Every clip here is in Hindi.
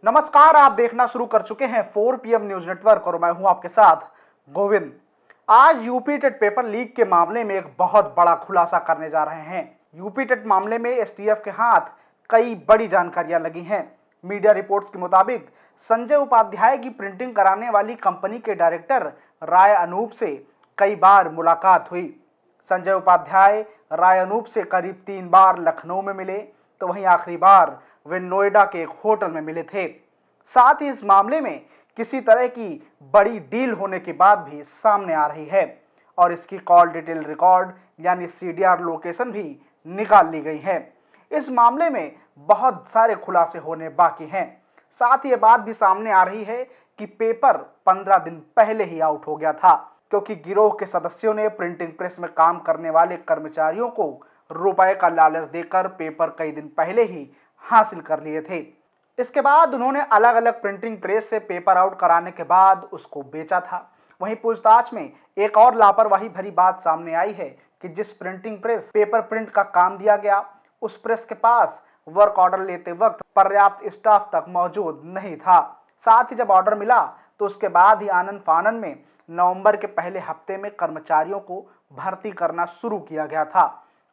नमस्कार, आप देखना शुरू कर चुके हैं 4 PM न्यूज नेटवर्क और मैं हूं आपके साथ गोविंद। आज यूपी टेट पेपर लीक के मामले में एक बहुत बड़ा खुलासा करने जा रहे हैं। यूपी टेट मामले में एसटीएफ के हाथ कई बड़ी जानकारियां लगी हैं। मीडिया रिपोर्ट्स के मुताबिक संजय उपाध्याय की प्रिंटिंग कराने वाली कंपनी के डायरेक्टर राय अनूप से कई बार मुलाकात हुई। संजय उपाध्याय राय अनूप से करीब 3 बार लखनऊ में मिले, तो वहीं आखिरी बार वे नोएडा के एक होटल में मिले थे। साथ ही इस मामले में किसी तरह की बड़ी डील होने की बात भी सामने आ रही है और इसकी कॉल डिटेल रिकॉर्ड यानी सीडीआर लोकेशन भी निकाल ली गई है। इस मामले में बहुत सारे खुलासे होने बाकी हैं। साथ ही ये बात भी सामने आ रही है कि पेपर 15 दिन पहले ही आउट हो गया था, क्योंकि गिरोह के सदस्यों ने प्रिंटिंग प्रेस में काम करने वाले कर्मचारियों को रुपए का लालच देकर पेपर कई दिन पहले ही हासिल कर लिए थे। इसके बाद उन्होंने अलग अलग प्रिंटिंग प्रेस से पेपर आउट कराने के बाद उसको बेचा था। वहीं पूछताछ में एक और लापरवाही भरी बात सामने आई है कि जिस प्रिंटिंग प्रेस पेपर प्रिंट का काम दिया गया, उस प्रेस के पास वर्क ऑर्डर लेते वक्त पर्याप्त स्टाफ तक मौजूद नहीं था। साथ ही जब ऑर्डर मिला तो उसके बाद ही आनन फानन में नवंबर के पहले हफ्ते में कर्मचारियों को भर्ती करना शुरू किया गया था।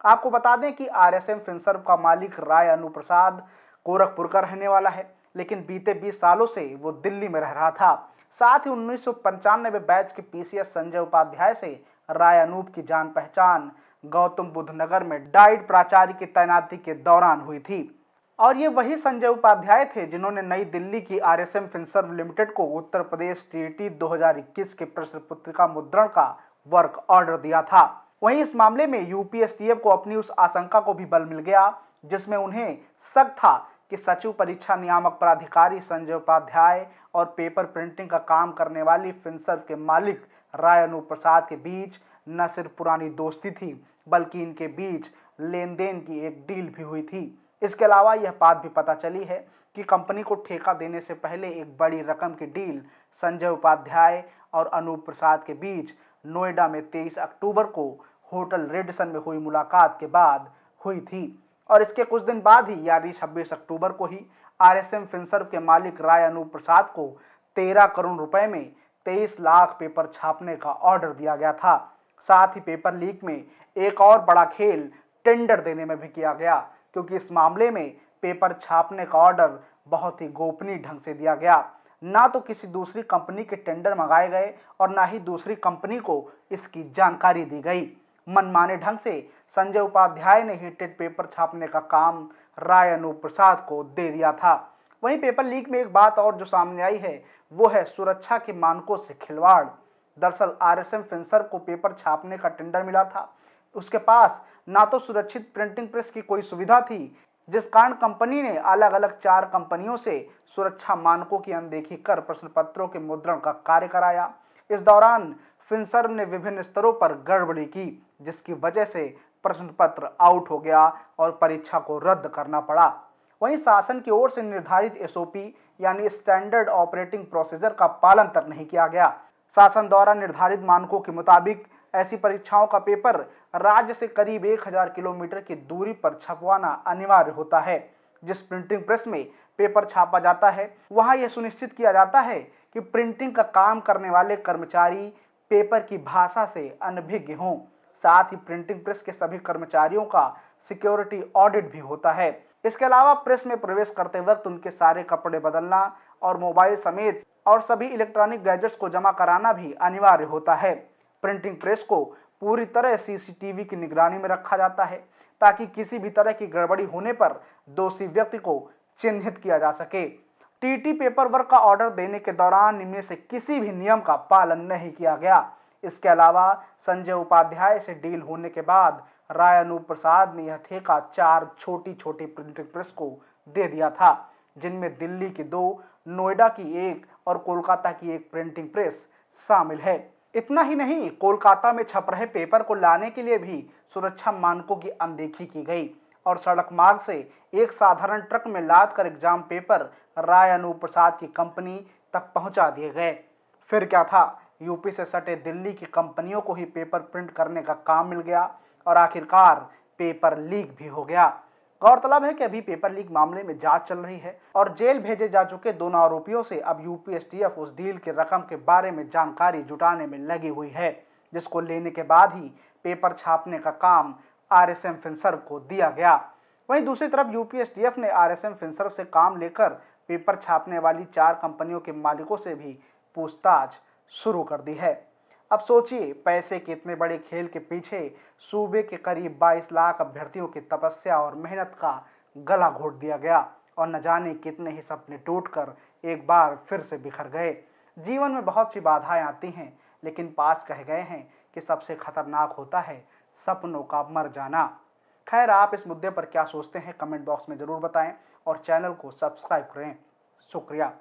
आपको बता दें कि आरएसएम फिनसर्व का मालिक राय अनुप्रसाद गोरखपुर का रहने वाला है, लेकिन बीते 20 सालों से वो दिल्ली में रह रहा था। साथ ही 1995 बैच के पीसीएस संजय उपाध्याय से राय अनूप की जान पहचान गौतम बुद्ध नगर में डाइट प्राचार्य की तैनाती के दौरान हुई थी और ये वही संजय उपाध्याय थे जिन्होंने नई दिल्ली की आरएसएम फिनसर्व लिमिटेड को उत्तर प्रदेश टीईटी 2021 के प्रश्न पत्रिका मुद्रण का वर्क ऑर्डर दिया था। वहीं इस मामले में यूपीएसटीएफ को अपनी उस आशंका को भी बल मिल गया जिसमें उन्हें शक था कि सचिव परीक्षा नियामक प्राधिकारी संजय उपाध्याय और पेपर प्रिंटिंग का काम करने वाली फिनसर्व के मालिक राय अनूप प्रसाद के बीच न सिर्फ पुरानी दोस्ती थी, बल्कि इनके बीच लेन देन की एक डील भी हुई थी। इसके अलावा यह बात भी पता चली है कि कंपनी को ठेका देने से पहले एक बड़ी रकम की डील संजय उपाध्याय और अनूप प्रसाद के बीच नोएडा में 23 अक्टूबर को होटल रेडिसन में हुई मुलाकात के बाद हुई थी और इसके कुछ दिन बाद ही यानी 26 अक्टूबर को ही आरएसएम फिनसर्व के मालिक राय अनूप प्रसाद को 13 करोड़ रुपए में 23 लाख पेपर छापने का ऑर्डर दिया गया था। साथ ही पेपर लीक में एक और बड़ा खेल टेंडर देने में भी किया गया, क्योंकि इस मामले में पेपर छापने का ऑर्डर बहुत ही गोपनीय ढंग से दिया गया। ना तो किसी दूसरी कंपनी के टेंडर मंगाए गए और ना ही दूसरी कंपनी को इसकी जानकारी दी गई। मनमाने ढंग से संजय उपाध्याय ने ही टेट पेपर छापने का काम राय अनूप प्रसाद को दे दिया था। वहीं पेपर लीक में एक बात और जो सामने आई है वो है सुरक्षा के मानकों से खिलवाड़। दरअसल आरएसएम फिनसर्व को पेपर छापने का टेंडर मिला था, उसके पास ना तो सुरक्षित प्रिंटिंग प्रेस की कोई सुविधा थी, जिस कारण कंपनी ने अलग अलग 4 कंपनियों से सुरक्षा मानकों की अनदेखी कर प्रश्न पत्रों के मुद्रण का कार्य कराया। इस दौरान फिनसर्व ने विभिन्न स्तरों पर गड़बड़ी की, जिसकी वजह से प्रश्न पत्र आउट हो गया और परीक्षा को रद्द करना पड़ा। वहीं शासन की ओर से निर्धारित एसओपी यानी स्टैंडर्ड ऑपरेटिंग प्रोसीजर का पालन तक नहीं किया गया। शासन द्वारा निर्धारित मानकों के मुताबिक ऐसी परीक्षाओं का पेपर राज्य से करीब 1000 किलोमीटर की दूरी पर छपवाना अनिवार्य होता है। जिस प्रिंटिंग प्रेस में पेपर छापा जाता है वहां यह सुनिश्चित किया जाता है कि प्रिंटिंग का काम करने वाले कर्मचारी पेपर की भाषा से अनभिज्ञ हों। साथ ही प्रिंटिंग प्रेस के सभी कर्मचारियों का सिक्योरिटी ऑडिट भी होता है। इसके अलावा प्रेस में प्रवेश करते वक्त उनके सारे कपड़े बदलना और मोबाइल समेत और सभी इलेक्ट्रॉनिक गैजेट्स को जमा कराना भी अनिवार्य होता है। प्रिंटिंग प्रेस को पूरी तरह सीसीटीवी की निगरानी में रखा जाता है ताकि किसी भी तरह की गड़बड़ी होने पर दोषी व्यक्ति को चिन्हित किया जा सके। टीटी पेपर वर्क का ऑर्डर देने के दौरान इनमें से किसी भी नियम का पालन नहीं किया गया। इसके अलावा संजय उपाध्याय से डील होने के बाद राय अनूप प्रसाद ने यह ठेका 4 छोटी छोटी प्रिंटिंग प्रेस को दे दिया था, जिनमें दिल्ली की 2, नोएडा की 1 और कोलकाता की 1 प्रिंटिंग प्रेस शामिल है। इतना ही नहीं, कोलकाता में छप रहे पेपर को लाने के लिए भी सुरक्षा मानकों की अनदेखी की गई और सड़क मार्ग से एक साधारण ट्रक में लाद कर एग्जाम पेपर राय अनूप प्रसाद की कंपनी तक पहुंचा दिए गए। फिर क्या था, यूपी से सटे दिल्ली की कंपनियों को ही पेपर प्रिंट करने का काम मिल गया और आखिरकार पेपर लीक भी हो गया। गौरतलब है कि अभी पेपर लीक मामले में जांच चल रही है और जेल भेजे जा चुके दोनों आरोपियों से अब यूपी एसटीएफ उस डील की रकम के बारे में जानकारी जुटाने में लगी हुई है, जिसको लेने के बाद ही पेपर छापने का काम आरएसएम फिनसर्व को दिया गया। वहीं दूसरी तरफ यूपी एसटीएफ ने आरएसएम फिनसर्व से काम लेकर पेपर छापने वाली 4 कंपनियों के मालिकों से भी पूछताछ शुरू कर दी है। अब सोचिए, पैसे के इतने बड़े खेल के पीछे सूबे के करीब 22 लाख अभ्यर्थियों की तपस्या और मेहनत का गला घोट दिया गया और न जाने कितने ही सपने टूटकर एक बार फिर से बिखर गए। जीवन में बहुत सी बाधाएं आती हैं, लेकिन पास कह गए हैं कि सबसे खतरनाक होता है सपनों का मर जाना। खैर, आप इस मुद्दे पर क्या सोचते हैं कमेंट बॉक्स में जरूर बताएं और चैनल को सब्सक्राइब करें। शुक्रिया।